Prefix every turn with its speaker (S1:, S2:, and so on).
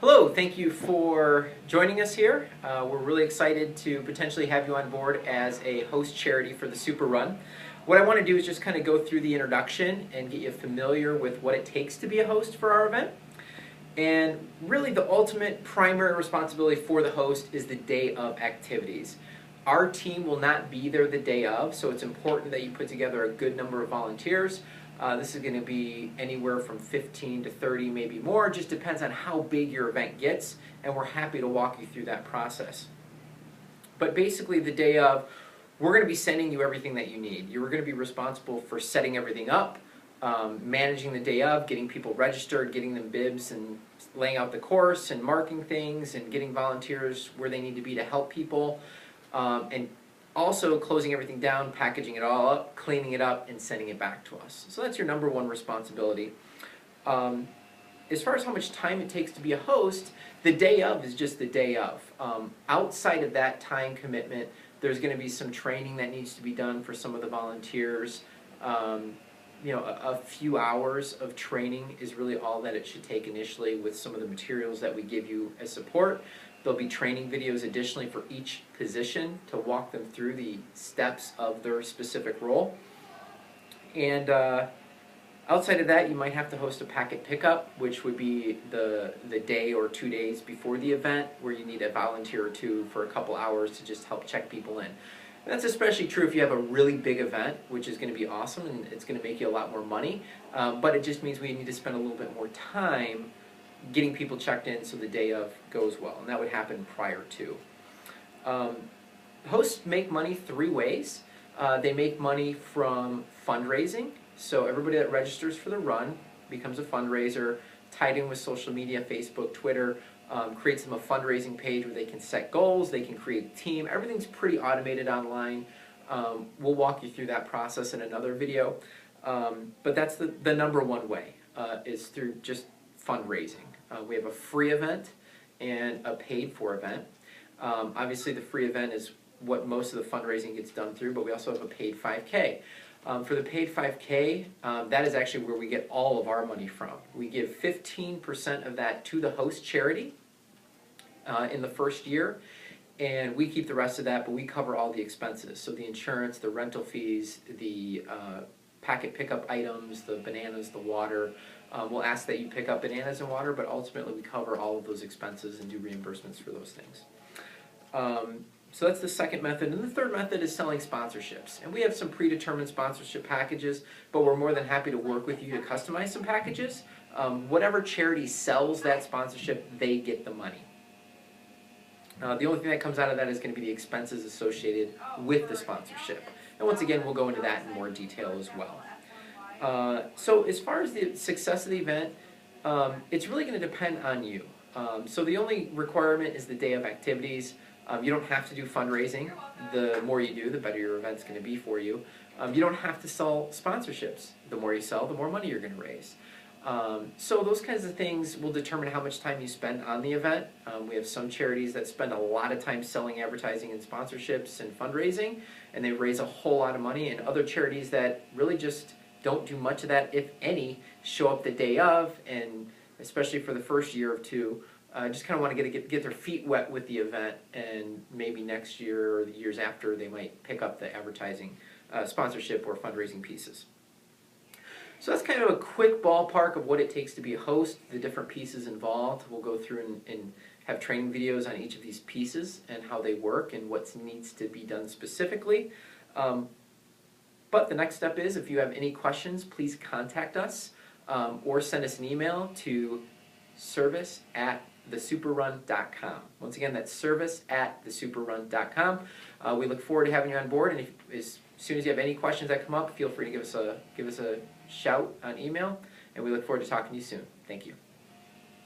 S1: Hello, thank you for joining us here. We're really excited to potentially have you on board as a host charity for the Super Run. What I want to do is just kind of go through the introduction and get you familiar with what it takes to be a host for our event. And really the ultimate primary responsibility for the host is the day of activities. Our team will not be there the day of, so it's important that you put together a good number of volunteers. This is going to be anywhere from 15 to 30, maybe more. It just depends on how big your event gets, and we're happy to walk you through that process. But basically the day of, we're going to be sending you everything that you need. You're going to be responsible for setting everything up, managing the day of, getting people registered, getting them bibs, and laying out the course, and marking things, and getting volunteers where they need to be to help people, and also closing everything down, packaging it all up, cleaning it up, and sending it back to us. So that's your number one responsibility. As far as how much time it takes to be a host, the day of is just the day of. Outside of that time commitment, there's going to be some training that needs to be done for some of the volunteers. A few hours of training is really all that it should take initially with some of the materials that we give you as support. There'll be training videos additionally for each position to walk them through the steps of their specific role. And outside of that, you might have to host a packet pickup, which would be the day or 2 days before the event, where you need a volunteer or two for a couple hours to just help check people in. And that's especially true if you have a really big event, which is going to be awesome and it's going to make you a lot more money. But it just means we need to spend a little bit more time getting people checked in so the day of goes well, and that would happen prior to. Hosts make money three ways. They make money from fundraising, so everybody that registers for the run becomes a fundraiser, tied in with social media, Facebook, Twitter, creates them a fundraising page where they can set goals, they can create a team. Everything's pretty automated online. We'll walk you through that process in another video, but that's the number one way, is through just fundraising. We have a free event and a paid-for event. Obviously, the free event is what most of the fundraising gets done through, but we also have a paid 5K. For the paid 5K, that is actually where we get all of our money from. We give 15% of that to the host charity in the first year, and we keep the rest of that, but we cover all the expenses. So the insurance, the rental fees, the packet pickup items, the bananas, the water. We'll ask that you pick up bananas and water, but ultimately we cover all of those expenses and do reimbursements for those things. So that's the second method. And the third method is selling sponsorships. And we have some predetermined sponsorship packages, but we're more than happy to work with you to customize some packages. Whatever charity sells that sponsorship, they get the money. The only thing that comes out of that is going to be the expenses associated with the sponsorship. And once again, we'll go into that in more detail as well. So as far as the success of the event, it's really going to depend on you. So the only requirement is the day of activities. You don't have to do fundraising. The more you do, the better your event's going to be for you. You don't have to sell sponsorships. The more you sell, the more money you're going to raise. So those kinds of things will determine how much time you spend on the event. We have some charities that spend a lot of time selling advertising and sponsorships and fundraising, and they raise a whole lot of money, and other charities that really just don't do much of that, if any, show up the day of, and especially for the first year or two, just kind of want to get their feet wet with the event, and maybe next year or the years after they might pick up the advertising, sponsorship or fundraising pieces. So that's kind of a quick ballpark of what it takes to be a host, the different pieces involved. We'll go through and have training videos on each of these pieces and how they work and what needs to be done specifically. But the next step is, if you have any questions, please contact us or send us an email to service@thesuperrun.com. Once again, that's service@thesuperrun.com. We look forward to having you on board, and as soon as you have any questions that come up, feel free to give us a shout on email, and we look forward to talking to you soon. Thank you.